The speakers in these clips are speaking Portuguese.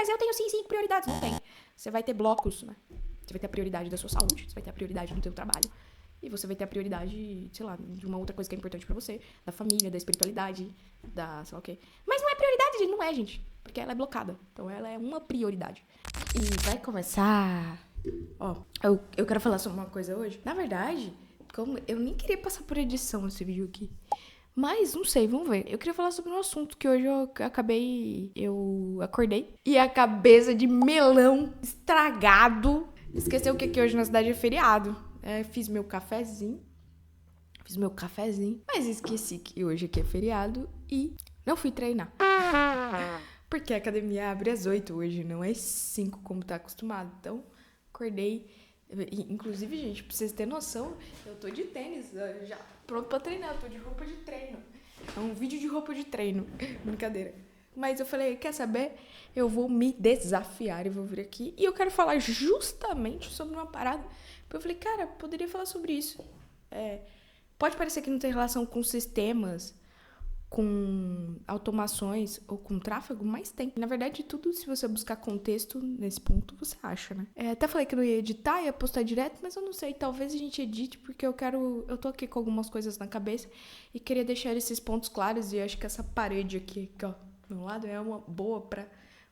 mas eu tenho sim 5 prioridades. Não tem. Você vai ter blocos, né? Você vai ter a prioridade da sua saúde, você vai ter a prioridade do teu trabalho. E você vai ter a prioridade, sei lá, de uma outra coisa que é importante pra você. Da família, da espiritualidade, da sei lá o quê. Mas não é prioridade, gente. Não é, gente. Porque ela é blocada. Então ela é uma prioridade. E vai começar... Ó, eu quero falar sobre uma coisa hoje. Na verdade, como eu nem queria passar por edição nesse vídeo aqui. Mas, não sei, vamos ver. Eu queria falar sobre um assunto que hoje eu acordei. E a cabeça de melão estragado. Esqueceu que aqui hoje na cidade é feriado. Fiz meu cafezinho. Mas esqueci que hoje aqui é feriado. E não fui treinar. Porque a academia abre às 8 hoje, não às 5 como tá acostumado. Então, acordei. Inclusive, gente, pra vocês terem noção, eu tô de tênis, já pronto pra treinar, eu tô de roupa de treino. É um vídeo de roupa de treino. Brincadeira. Mas eu falei, quer saber? Eu vou me desafiar e vou vir aqui. E eu quero falar justamente sobre uma parada. Porque eu falei, cara, poderia falar sobre isso. Pode parecer que não tem relação com sistemas, com automações ou com tráfego, mas tem. Na verdade, tudo, se você buscar contexto nesse ponto, você acha, né? Até falei que não ia editar, ia postar direto, mas eu não sei, talvez a gente edite, porque eu tô aqui com algumas coisas na cabeça e queria deixar esses pontos claros, e eu acho que essa parede aqui, ó, do meu lado, é uma boa pra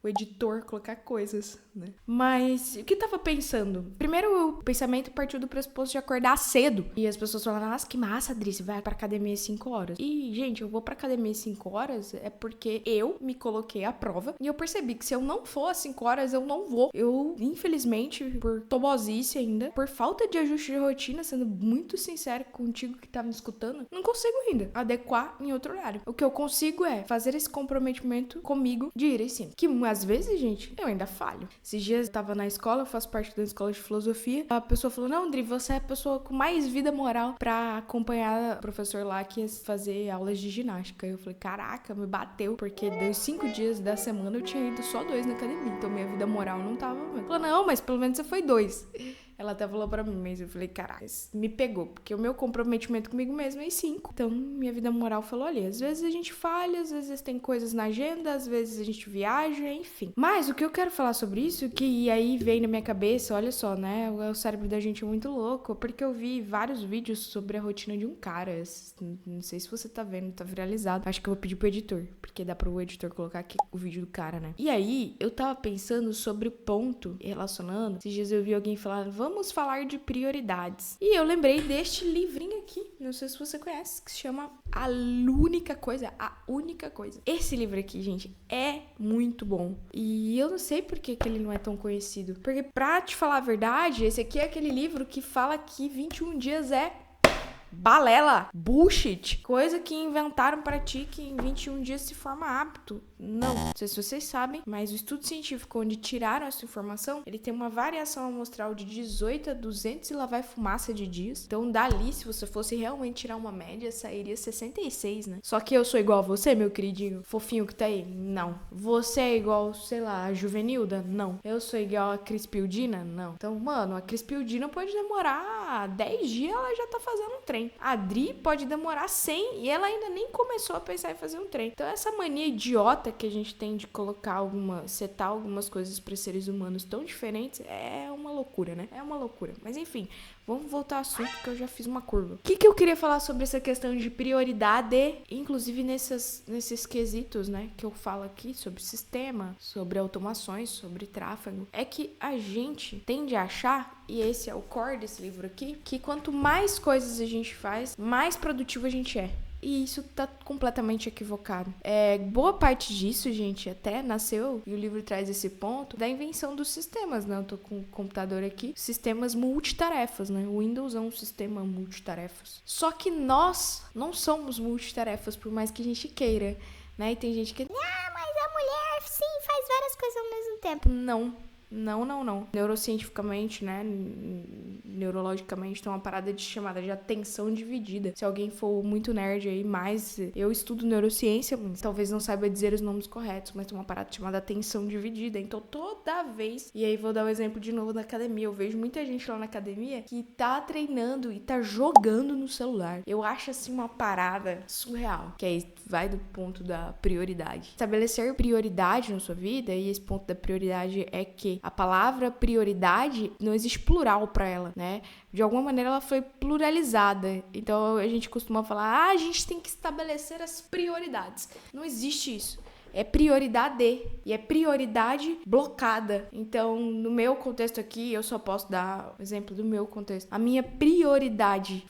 o editor colocar coisas, né? Mas, o que eu tava pensando? Primeiro, o pensamento partiu do pressuposto de acordar cedo. E as pessoas falaram, nossa, que massa, Adri, você vai pra academia às 5 horas. E, gente, eu vou pra academia às 5 horas é porque eu me coloquei à prova e eu percebi que se eu não for às 5 horas, eu não vou. Eu, infelizmente, por tobosice ainda, por falta de ajuste de rotina, sendo muito sincero contigo que tá me escutando, não consigo ainda adequar em outro horário. O que eu consigo é fazer esse comprometimento comigo de ir às 5. Que às vezes, gente, eu ainda falho. Esses dias eu tava na escola, eu faço parte da escola de filosofia. A pessoa falou, não, Andri, você é a pessoa com mais vida moral pra acompanhar o professor lá que ia fazer aulas de ginástica. Eu falei, caraca, me bateu, porque dos 5 dias da semana eu tinha ido só 2 na academia. Então minha vida moral não tava... Ela falou, não, mas pelo menos você foi 2. Ela até falou pra mim, mas eu falei, caraca, me pegou, porque o meu comprometimento comigo mesmo é 5. Então, minha vida moral falou, olha, às vezes a gente falha, às vezes tem coisas na agenda, às vezes a gente viaja, enfim. Mas o que eu quero falar sobre isso, que aí vem na minha cabeça, olha só, né, o cérebro da gente é muito louco, porque eu vi vários vídeos sobre a rotina de um cara, não sei se você tá vendo, tá viralizado, acho que eu vou pedir pro editor, porque dá pro editor colocar aqui o vídeo do cara, né. E aí, eu tava pensando sobre o ponto, relacionando, esses dias eu vi alguém falar, vamos falar de prioridades. E eu lembrei deste livrinho aqui, não sei se você conhece, que se chama A Única Coisa. Esse livro aqui, gente, é muito bom. E eu não sei por que ele não é tão conhecido. Porque, pra te falar a verdade, esse aqui é aquele livro que fala que 21 dias é balela, bullshit, coisa que inventaram pra ti que em 21 dias se forma hábito. Não sei se vocês sabem, mas o estudo científico onde tiraram essa informação, ele tem uma variação amostral de 18 a 200 e lá vai fumaça de dias. Então dali, se você fosse realmente tirar uma média, sairia 66, né? Só que eu sou igual a você, meu queridinho fofinho que tá aí? Não. Você é igual, sei lá, a Juvenilda? Não. Eu sou igual a Crispildina? Não. Então, mano, a Crispildina pode demorar 10 dias, ela já tá fazendo um trem. A Adri pode demorar 100 e ela ainda nem começou a pensar em fazer um trem. Então essa mania idiota que a gente tem de colocar setar algumas coisas para seres humanos tão diferentes é uma loucura, né? É uma loucura. Mas enfim, vamos voltar ao assunto que eu já fiz uma curva. O que eu queria falar sobre essa questão de prioridade, inclusive nesses quesitos, né, que eu falo aqui sobre sistema, sobre automações, sobre tráfego, é que a gente tende a achar, e esse é o core desse livro aqui, que quanto mais coisas a gente faz, mais produtivo a gente é. E isso tá completamente equivocado. Boa parte disso, gente, até nasceu, e o livro traz esse ponto, da invenção dos sistemas, né? Eu tô com o computador aqui, sistemas multitarefas, né? O Windows é um sistema multitarefas. Só que nós não somos multitarefas, por mais que a gente queira, né? E tem gente que... Ah, mas a mulher, sim, faz várias coisas ao mesmo tempo. Não. Não. Neurocientificamente, né? Neurologicamente, tem uma parada chamada de atenção dividida. Se alguém for muito nerd aí, mas eu estudo neurociência, talvez não saiba dizer os nomes corretos, mas tem uma parada chamada atenção dividida. Então, toda vez... E aí, vou dar um exemplo de novo na academia. Eu vejo muita gente lá na academia que tá treinando e tá jogando no celular. Eu acho, assim, uma parada surreal. Que aí vai do ponto da prioridade. Estabelecer prioridade na sua vida, e esse ponto da prioridade é que a palavra prioridade não existe plural pra ela, né? De alguma maneira ela foi pluralizada. Então a gente costuma falar, a gente tem que estabelecer as prioridades. Não existe isso. É prioridade. E é prioridade blocada. Então, no meu contexto aqui, eu só posso dar o exemplo do meu contexto. A minha prioridade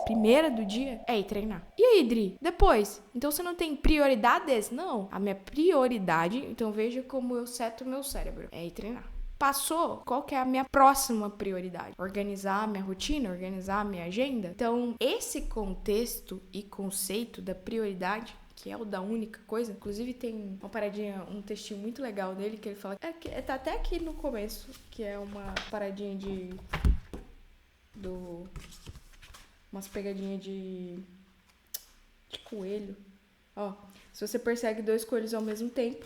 primeira do dia, é ir treinar. E aí, Dri? Depois? Então, você não tem prioridades? Não. A minha prioridade, então veja como eu seto o meu cérebro, é ir treinar. Passou, qual que é a minha próxima prioridade? Organizar a minha rotina, organizar a minha agenda. Então, esse contexto e conceito da prioridade, que é o da única coisa, inclusive tem uma paradinha, um textinho muito legal dele, que ele fala, tá até aqui no começo, que é uma paradinha umas pegadinhas de coelho. Ó, se você persegue 2 coelhos ao mesmo tempo,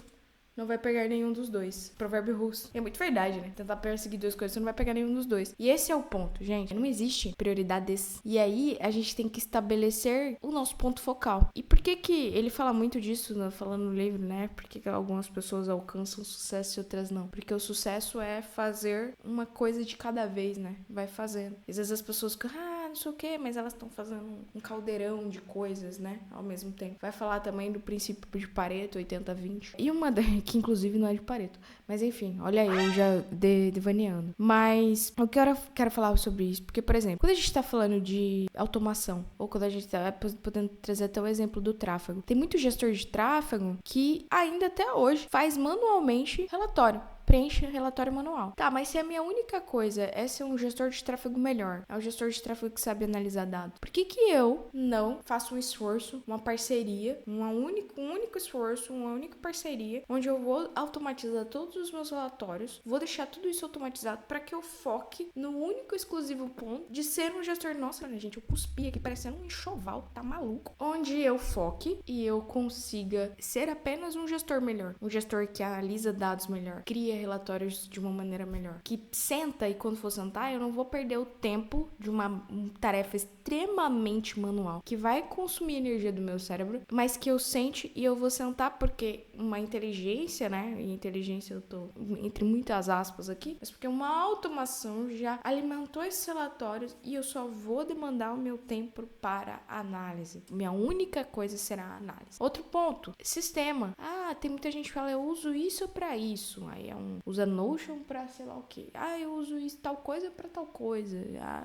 não vai pegar nenhum dos dois. Provérbio russo. É muito verdade, né? Tentar perseguir 2 coisas, você não vai pegar nenhum dos dois. E esse é o ponto, gente. Não existe prioridades. E aí, a gente tem que estabelecer o nosso ponto focal. E por que que ele fala muito disso, né? Falando no livro, né? Por que algumas pessoas alcançam sucesso e outras não? Porque o sucesso é fazer uma coisa de cada vez, né? Vai fazendo. Às vezes as pessoas ficam, não sei o quê, mas elas estão fazendo um caldeirão de coisas, né? Ao mesmo tempo. Vai falar também do princípio de Pareto, 80-20. E uma que inclusive não é de Pareto. Mas enfim, olha aí, eu já devaneando. Mas eu quero falar sobre isso, porque, por exemplo, quando a gente tá falando de automação, ou quando a gente tá podendo trazer até o exemplo do tráfego, tem muito gestor de tráfego que ainda até hoje faz manualmente relatório. Preenche relatório manual. Tá, mas se a minha única coisa é ser um gestor de tráfego melhor, é um gestor de tráfego que sabe analisar dados, por que que eu não faço um esforço, uma parceria, um único esforço, uma única parceria, onde eu vou automatizar todos os meus relatórios, vou deixar tudo isso automatizado para que eu foque no único exclusivo ponto de ser um gestor. Nossa, gente, eu cuspi aqui parecendo um enxoval, tá maluco? Onde eu foque e eu consiga ser apenas um gestor melhor, um gestor que analisa dados melhor, cria relatórios de uma maneira melhor, que senta, e quando for sentar eu não vou perder o tempo de uma tarefa extremamente manual que vai consumir energia do meu cérebro, mas que eu sente e eu vou sentar, porque uma inteligência, né, e inteligência eu tô entre muitas aspas aqui, mas porque uma automação já alimentou esses relatórios e eu só vou demandar o meu tempo para análise. Minha única coisa será a análise. Outro ponto, sistema. Tem muita gente que fala, eu uso isso para isso, aí usa Notion pra sei lá o que. Eu uso isso, tal coisa pra tal coisa.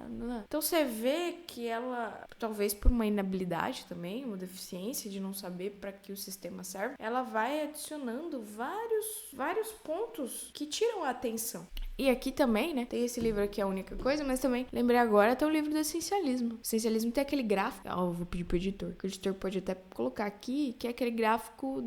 Não. Então você vê que ela, talvez por uma inabilidade também, uma deficiência de não saber para que o sistema serve, ela vai adicionando vários pontos que tiram a atenção. E aqui também, né, tem esse livro aqui, A Única Coisa, mas também, lembrei agora, tem o livro do Essencialismo. O Essencialismo tem aquele gráfico, eu vou pedir pro editor, que o editor pode até colocar aqui, que é aquele gráfico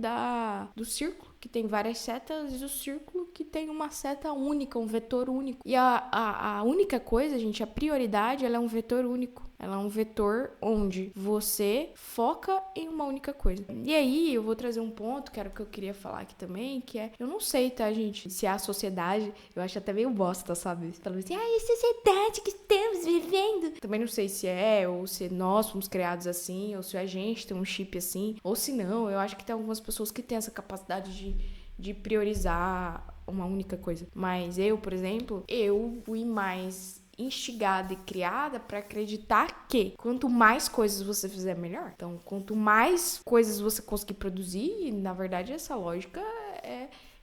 do círculo, que tem várias setas, e o círculo que tem uma seta única, um vetor único. E a única coisa, gente, a prioridade, ela é um vetor único. Ela é um vetor onde você foca em uma única coisa. E aí, eu vou trazer um ponto, que era o que eu queria falar aqui também, que é, eu não sei, tá, gente, se a sociedade, eu acho até meio bosta, sabe? Falando assim, a sociedade que estamos vivendo. Também não sei se é, ou se nós fomos criados assim, ou se a gente tem um chip assim, ou se não. Eu acho que tem algumas pessoas que têm essa capacidade de priorizar uma única coisa. Mas eu, por exemplo, eu fui mais instigada e criada para acreditar que quanto mais coisas você fizer, melhor. Então, quanto mais coisas você conseguir produzir, e na verdade essa lógica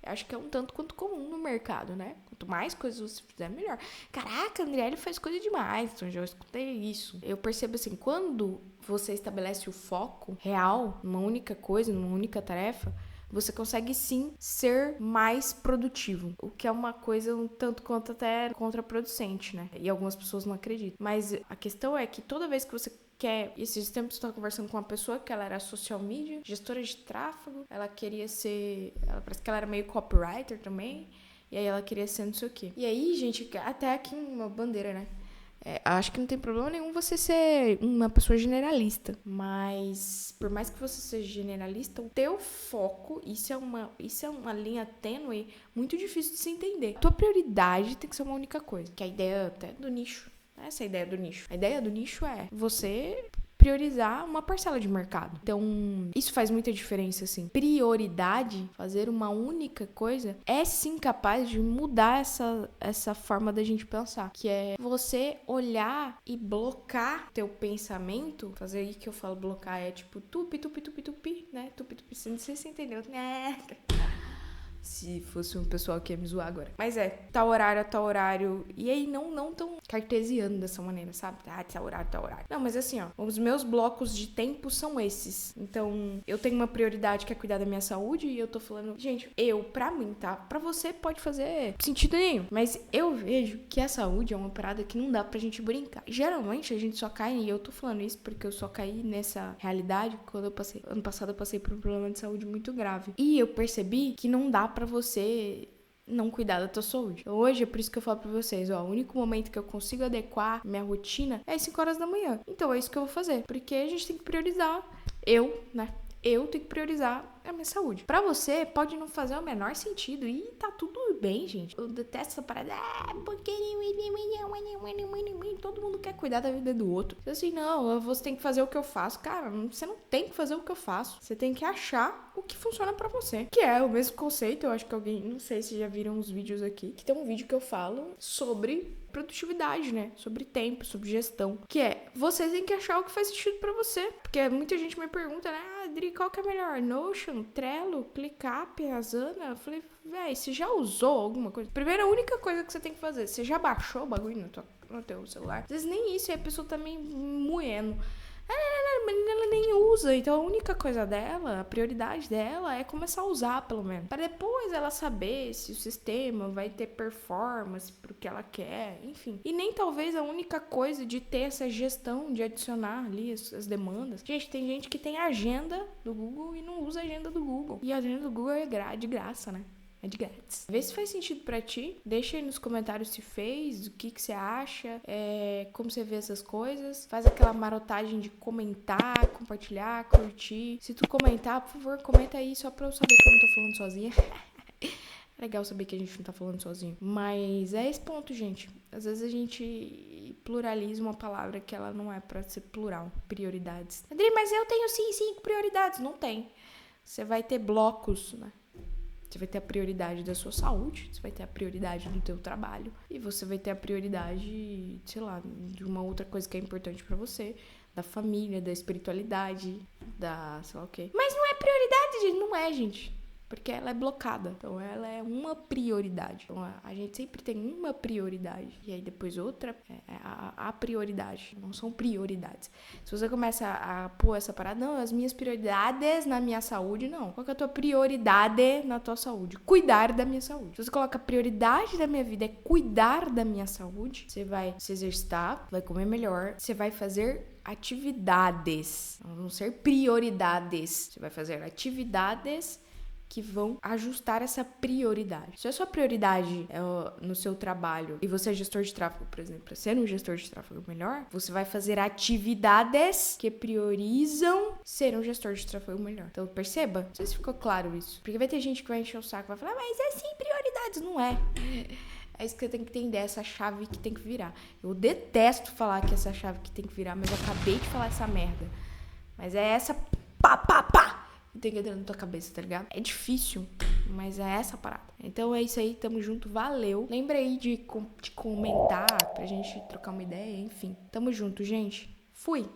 acho que é um tanto quanto comum no mercado, né? Quanto mais coisas você fizer, melhor. Caraca, André, ele faz coisa demais. Então, já escutei isso. Eu percebo assim, quando você estabelece o foco real numa única coisa, numa única tarefa, você consegue sim ser mais produtivo, o que é uma coisa um tanto quanto até contraproducente, né? E algumas pessoas não acreditam. Mas a questão é que toda vez que você quer... Esses tempos eu estava conversando com uma pessoa que ela era social media, gestora de tráfego, ela queria ser... parece que ela era meio copywriter também. E aí ela queria ser não sei o quê. E aí, gente, até aqui uma bandeira, né? Acho que não tem problema nenhum você ser uma pessoa generalista. Mas, por mais que você seja generalista, o teu foco, isso é uma linha tênue muito difícil de se entender. A tua prioridade tem que ser uma única coisa, que é a ideia até do nicho. Essa é a ideia do nicho. A ideia do nicho é você priorizar uma parcela de mercado. Então, isso faz muita diferença, assim. Prioridade, fazer uma única coisa, é sim capaz de mudar essa forma da gente pensar. Que é você olhar e blocar teu pensamento. Fazer aí que eu falo blocar é tipo tupi, né? Tupi, não sei se você entendeu. Né? Se fosse um pessoal que ia me zoar agora. Mas tal horário. E aí, não tão cartesiano dessa maneira, sabe? Tal horário. Não, mas assim, ó. Os meus blocos de tempo são esses. Então, eu tenho uma prioridade que é cuidar da minha saúde. E eu tô falando, gente, pra mim, tá? Pra você pode fazer sentido nenhum. Mas eu vejo que a saúde é uma parada que não dá pra gente brincar. Geralmente, a gente só cai, e eu tô falando isso porque eu só caí nessa realidade quando ano passado eu passei por um problema de saúde muito grave. E eu percebi que não dá pra você não cuidar da tua saúde. Hoje é por isso que eu falo pra vocês, ó, o único momento que eu consigo adequar minha rotina é às 5 horas da manhã. Então é isso que eu vou fazer, porque a gente tem que priorizar, eu tenho que priorizar a minha saúde. Pra você, pode não fazer o menor sentido e tá tudo bem, gente. Eu detesto essa parada, porque todo mundo quer cuidar da vida do outro. Assim, não, você tem que fazer o que eu faço. Cara, você não tem que fazer o que eu faço. Você tem que achar o que funciona pra você. Que é o mesmo conceito, eu acho que alguém, não sei se já viram uns vídeos aqui, que tem um vídeo que eu falo sobre produtividade, né? Sobre tempo, sobre gestão. Que é, você tem que achar o que faz sentido pra você. Porque muita gente me pergunta, né? Adri, qual que é melhor? Notion, Trello, ClickUp, Asana? Eu falei, véi, você já usou alguma coisa? Primeiro, a única coisa que você tem que fazer, você já baixou o bagulho no teu celular? Às vezes nem isso, e a pessoa tá meio moendo. Ela nem usa, então a única coisa dela, a prioridade dela é começar a usar, pelo menos. Para depois ela saber se o sistema vai ter performance pro que ela quer, enfim. E nem talvez a única coisa de ter essa gestão, de adicionar ali as demandas. Gente, tem gente que tem agenda do Google e não usa a agenda do Google. E a agenda do Google é de graça, né? É de grátis. Vê se faz sentido pra ti. Deixa aí nos comentários se fez, o que você acha, como você vê essas coisas. Faz aquela marotagem de comentar, compartilhar, curtir. Se tu comentar, por favor, comenta aí só pra eu saber que eu não tô falando sozinha. É legal saber que a gente não tá falando sozinho. Mas é esse ponto, gente. Às vezes a gente pluraliza uma palavra que ela não é pra ser plural. Prioridades. Adri, mas eu tenho sim 5 prioridades. Não tem. Você vai ter blocos, né? Você vai ter a prioridade da sua saúde, você vai ter a prioridade do teu trabalho e você vai ter a prioridade, sei lá, de uma outra coisa que é importante pra você, da família, da espiritualidade, da sei lá o quê. Mas não é prioridade, gente, não é, gente. Porque ela é blocada. Então, ela é uma prioridade. Então, a gente sempre tem uma prioridade. E aí, depois outra a prioridade. Não são prioridades. Se você começa a pôr essa parada, não, as minhas prioridades na minha saúde, não. Qual que é a tua prioridade na tua saúde? Cuidar da minha saúde. Se você coloca a prioridade da minha vida é cuidar da minha saúde, você vai se exercitar, vai comer melhor, você vai fazer atividades. Não ser prioridades. Você vai fazer atividades que vão ajustar essa prioridade. Se a sua prioridade é no seu trabalho e você é gestor de tráfego, por exemplo, para ser um gestor de tráfego melhor, você vai fazer atividades que priorizam ser um gestor de tráfego melhor. Então, perceba? Não sei se ficou claro isso. Porque vai ter gente que vai encher o saco, vai falar, mas é sim prioridades. Não é. É isso que você tem que entender, essa chave que tem que virar. Eu detesto falar que essa chave que tem que virar, mas eu acabei de falar essa merda. Mas é essa pá! Tem que entrar na tua cabeça, tá ligado? É difícil, mas é essa parada. Então é isso aí, tamo junto, valeu. Lembra aí de comentar pra gente trocar uma ideia, enfim. Tamo junto, gente. Fui!